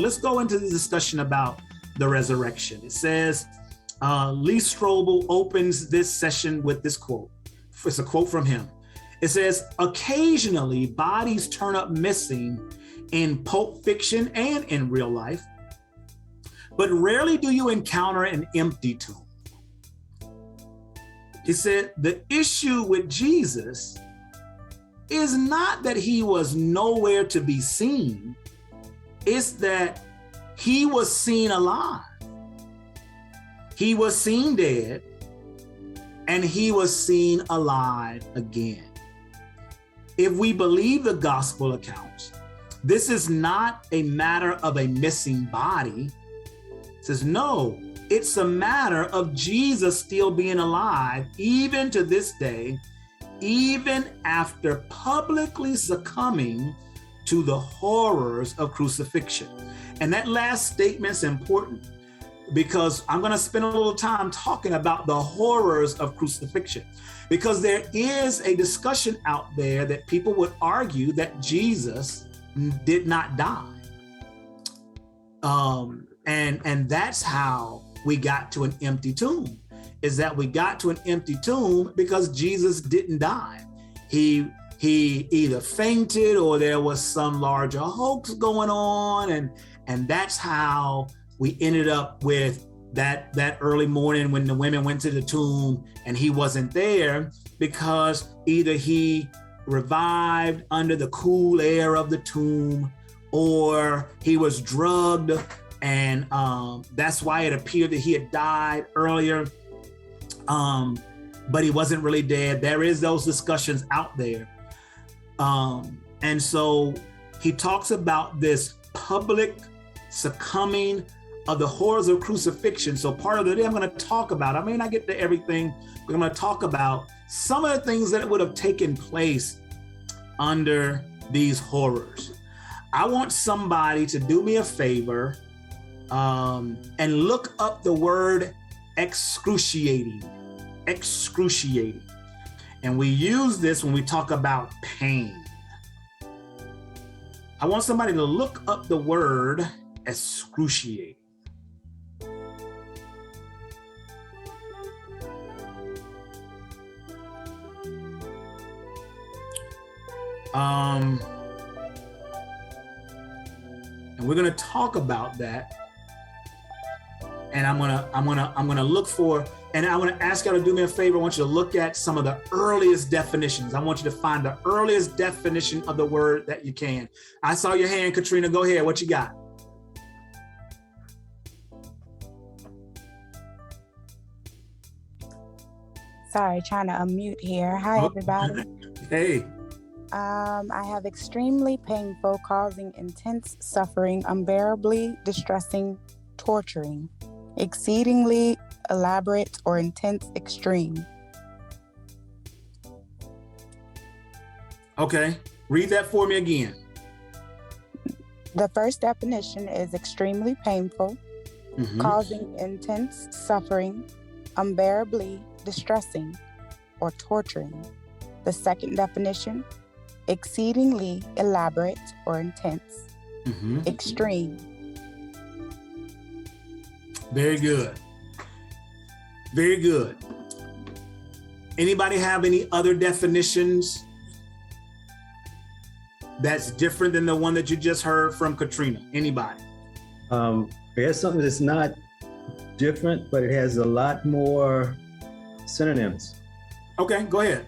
let's go into the discussion about the resurrection. It says, Lee Strobel opens this session with this quote. It's a quote from him. It says, occasionally bodies turn up missing in pulp fiction and in real life, but rarely do you encounter an empty tomb. He said, the issue with Jesus is not that he was nowhere to be seen, it's that he was seen alive. He was seen dead, and he was seen alive again. If we believe the gospel accounts, this is not a matter of a missing body. It says, no, it's a matter of Jesus still being alive, even to this day, even after publicly succumbing to the horrors of crucifixion. And that last statement's important because I'm going to spend a little time talking about the horrors of crucifixion, because there is a discussion out there that people would argue that Jesus did not die. And that's how we got to an empty tomb, is that we got to an empty tomb because Jesus didn't die. He either fainted or there was some larger hoax going on. And that's how we ended up with that early morning when the women went to the tomb and he wasn't there, because either he revived under the cool air of the tomb or he was drugged, and that's why it appeared that he had died earlier, but he wasn't really dead. There is those discussions out there. And so he talks about this public succumbing of the horrors of crucifixion. So part of the day I'm going to talk about, I may not get to everything, but I'm going to talk about some of the things that would have taken place under these horrors. I want somebody to do me a favor and look up the word excruciating. Excruciating. And we use this when we talk about pain. I want somebody to look up the word excruciating. And we're gonna talk about that. And I'm gonna look for, and I want to ask you to do me a favor. I want you to look at some of the earliest definitions. I want you to find the earliest definition of the word that you can. I saw your hand, Katrina. Go ahead. What you got? Sorry, trying to unmute here. Hi, everybody. Hey. I have extremely painful, causing intense suffering, unbearably distressing, torturing, exceedingly elaborate or intense, extreme. Okay, read that for me again. The first definition is extremely painful, causing intense suffering, unbearably distressing or torturing. The second definition, exceedingly elaborate or intense, extreme. Very good. Very good. Anybody have any other definitions that's different than the one that you just heard from Katrina? Anybody? There's something that's not different, but it has a lot more synonyms. Okay, go ahead.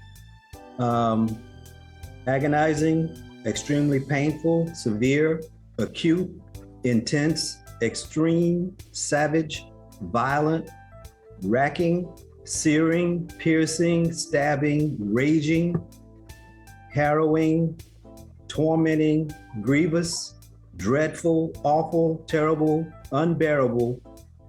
Agonizing, extremely painful, severe, acute, intense, extreme, savage, violent, racking, searing, piercing, stabbing, raging, harrowing, tormenting, grievous, dreadful, awful, terrible, unbearable,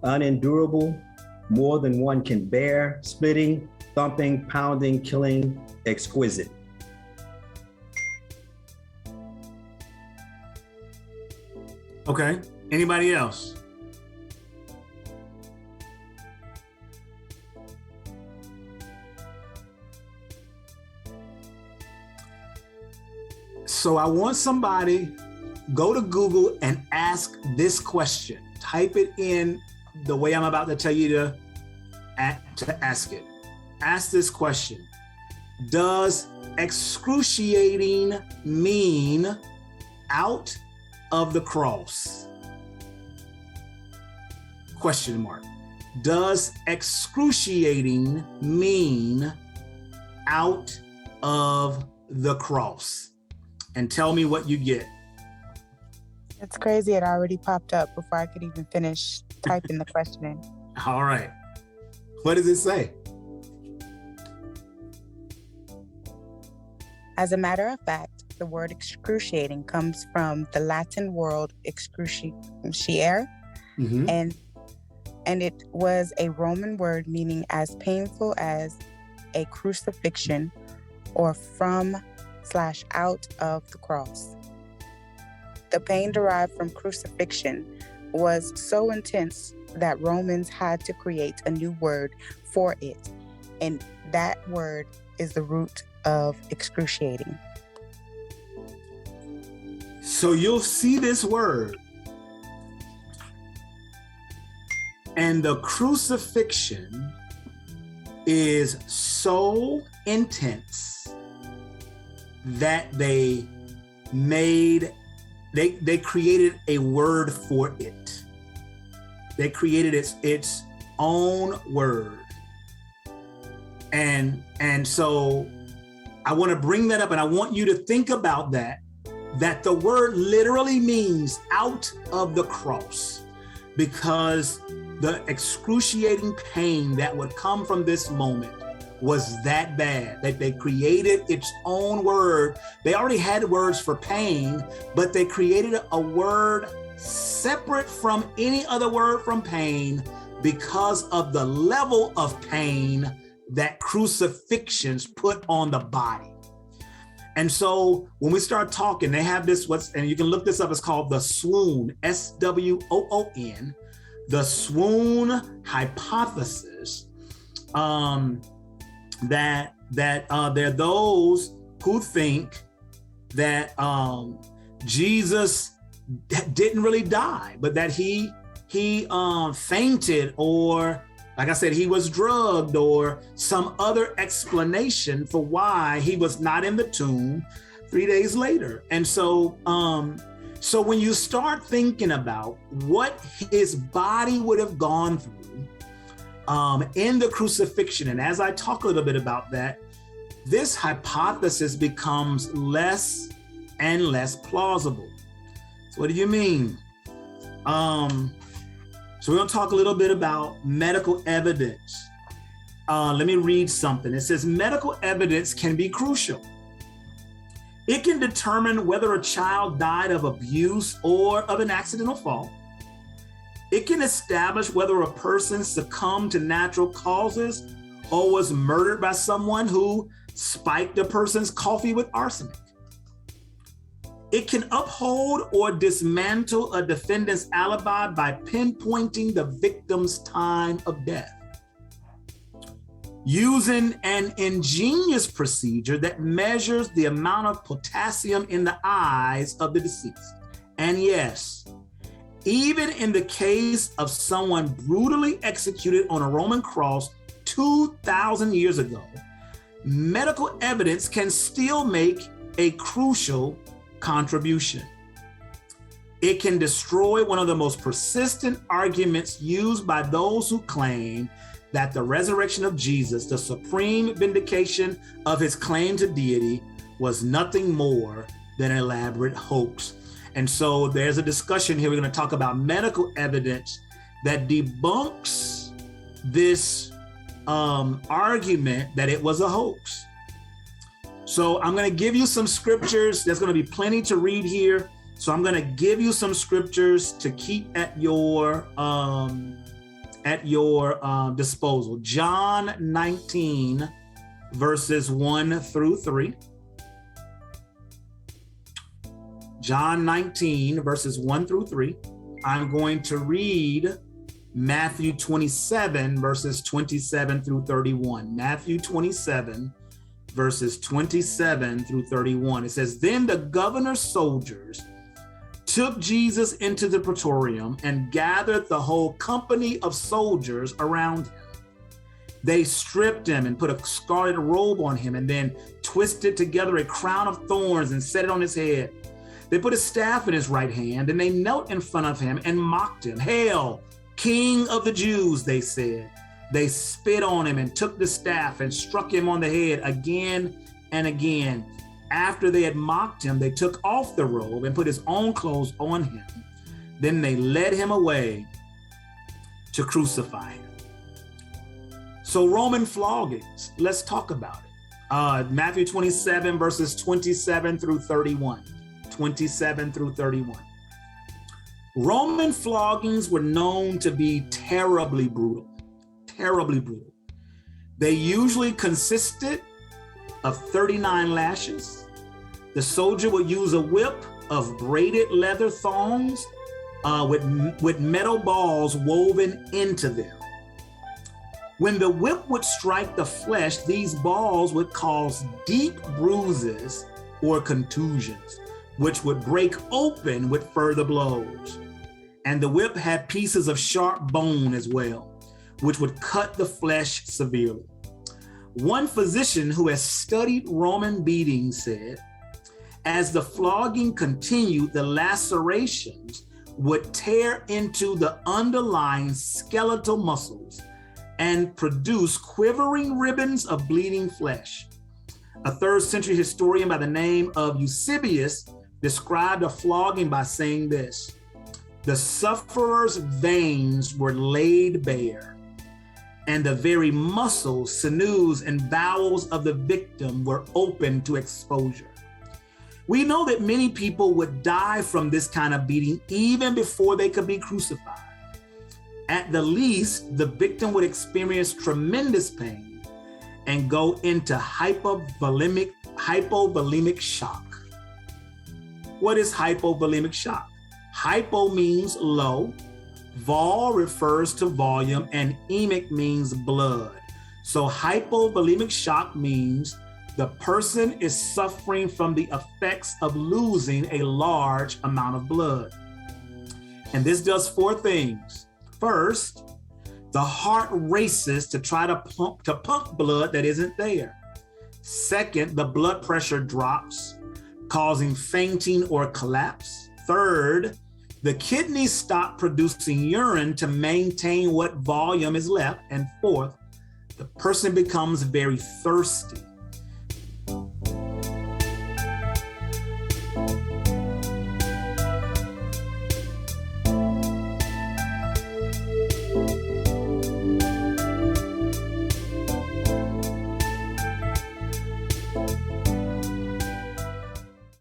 unendurable, more than one can bear, splitting, thumping, pounding, killing, exquisite. Okay, anybody else? So I want somebody go to Google and ask this question. Type it in the way I'm about to tell you to ask it. Ask this question. Does excruciating mean out of the cross? Question mark. Does excruciating mean out of the cross? And tell me what you get. It's crazy. It already popped up before I could even finish typing the question in. All right. What does it say? As a matter of fact, the word excruciating comes from the Latin word excruciare, and it was a Roman word meaning as painful as a crucifixion or from/out of the cross. The pain derived from crucifixion was so intense that Romans had to create a new word for it, and that word is the root of excruciating. So you'll see this word, and the crucifixion is so intense that they created a word for it. They created its own word. And so I want to bring that up, and I want you to think about that the word literally means out of the cross, because the excruciating pain that would come from this moment was that bad that they created its own word. They already had words for pain, but they created a word separate from any other word from pain because of the level of pain that crucifixions put on the body. And so when we start talking, they have this, and you can look this up, it's called the Swoon, S-W-O-O-N, the Swoon Hypothesis, that there are those who think that Jesus didn't really die, but that he fainted, or like I said, he was drugged, or some other explanation for why he was not in the tomb 3 days later. And so when you start thinking about what his body would have gone through in the crucifixion, and as I talk a little bit about that, this hypothesis becomes less and less plausible. So what do you mean? So we're going to talk a little bit about medical evidence. Let me read something. It says medical evidence can be crucial. It can determine whether a child died of abuse or of an accidental fall. It can establish whether a person succumbed to natural causes or was murdered by someone who spiked a person's coffee with arsenic. It can uphold or dismantle a defendant's alibi by pinpointing the victim's time of death, using an ingenious procedure that measures the amount of potassium in the eyes of the deceased. And yes, even in the case of someone brutally executed on a Roman cross 2,000 years ago, medical evidence can still make a crucial contribution. It can destroy one of the most persistent arguments used by those who claim that the resurrection of Jesus, the supreme vindication of his claim to deity, was nothing more than an elaborate hoax. And so there's a discussion here. We're going to talk about medical evidence that debunks this argument that it was a hoax. So I'm going to give you some scriptures. There's going to be plenty to read here. So I'm going to give you some scriptures to keep at your disposal. John 19, verses 1 through 3. John 19, verses 1 through 3. I'm going to read Matthew 27, verses 27 through 31. Matthew 27, verses 27 through 31. It says, "Then the governor's soldiers took Jesus into the praetorium and gathered the whole company of soldiers around him. They stripped him and put a scarlet robe on him and then twisted together a crown of thorns and set it on his head. They put a staff in his right hand and they knelt in front of him and mocked him. "Hail, King of the Jews," they said. They spit on him and took the staff and struck him on the head again and again. After they had mocked him, they took off the robe and put his own clothes on him. Then they led him away to crucify him. So Roman floggings, let's talk about it. Matthew 27, verses 27 through 31. 27 through 31. Roman floggings were known to be terribly brutal, terribly brutal. They usually consisted of 39 lashes. The soldier would use a whip of braided leather thongs with metal balls woven into them. When the whip would strike the flesh, these balls would cause deep bruises or contusions, which would break open with further blows. And the whip had pieces of sharp bone as well, which would cut the flesh severely. One physician who has studied Roman beatings said, as the flogging continued, the lacerations would tear into the underlying skeletal muscles and produce quivering ribbons of bleeding flesh. A 3rd century historian by the name of Eusebius described a flogging by saying this: the sufferer's veins were laid bare, and the very muscles, sinews, and bowels of the victim were open to exposure. We know that many people would die from this kind of beating even before they could be crucified. At the least, the victim would experience tremendous pain and go into hypovolemic shock. What is hypovolemic shock? Hypo means low, vol refers to volume, and emic means blood. So hypovolemic shock means the person is suffering from the effects of losing a large amount of blood. And this does 4 things. First, the heart races to try to pump blood that isn't there. Second, the blood pressure drops, causing fainting or collapse. Third, the kidneys stop producing urine to maintain what volume is left. And fourth, the person becomes very thirsty.